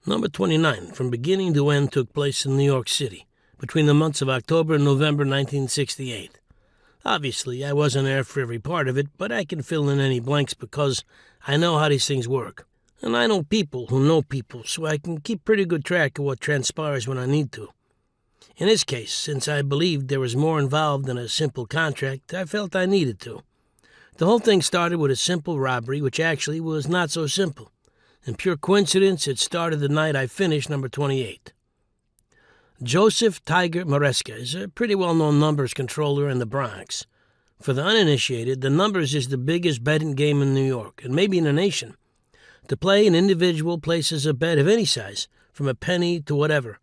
Number 29, from beginning to end, took place in New York City between the months of October and November 1968. Obviously, I wasn't there for every part of it, but I can fill in any blanks because I know how these things work. And I know people who know people, so I can keep pretty good track of what transpires when I need to. In this case, since I believed there was more involved than a simple contract, I felt I needed to. The whole thing started with a simple robbery, which actually was not so simple. In pure coincidence, it started the night I finished number 28. Joseph Tiger Maresca is a pretty well-known numbers controller in the Bronx. For the uninitiated, the numbers is the biggest betting game in New York, and maybe in the nation. To play, an individual places a bet of any size, from a penny to whatever,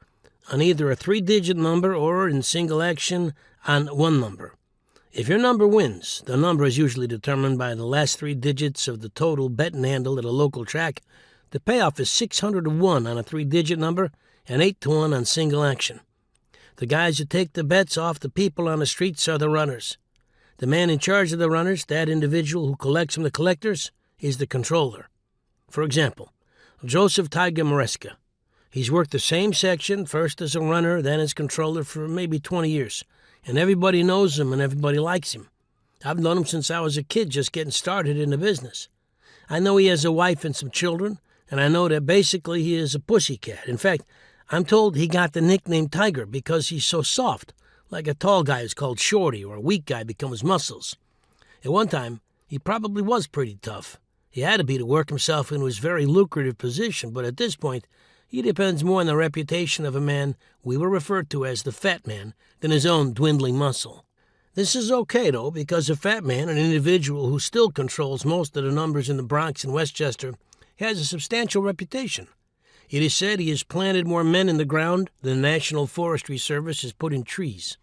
on either a 3-digit number or, in single action, on one number. If your number wins, the number is usually determined by the last 3 digits of the total betting handle at a local track. The payoff is 600 to 1 on a 3-digit number and 8 to 1 on single action. The guys who take the bets off the people on the streets are the runners. The man in charge of the runners, that individual who collects from the collectors, is the controller. For example, Joseph Tiger Maresca. He's worked the same section, first as a runner, then as controller for maybe 20 years. And everybody knows him and everybody likes him. I've known him since I was a kid just getting started in the business. I know he has a wife and some children, and I know that basically he is a pussycat. In fact, I'm told he got the nickname Tiger because he's so soft, like a tall guy is called Shorty or a weak guy becomes Muscles. At one time, he probably was pretty tough. He had to be to work himself into his very lucrative position, but at this point, he depends more on the reputation of a man we will refer to as the Fat Man than his own dwindling muscle. This is okay, though, because a fat man, an individual who still controls most of the numbers in the Bronx and Westchester, has a substantial reputation. It is said he has planted more men in the ground than the National Forestry Service has put in trees.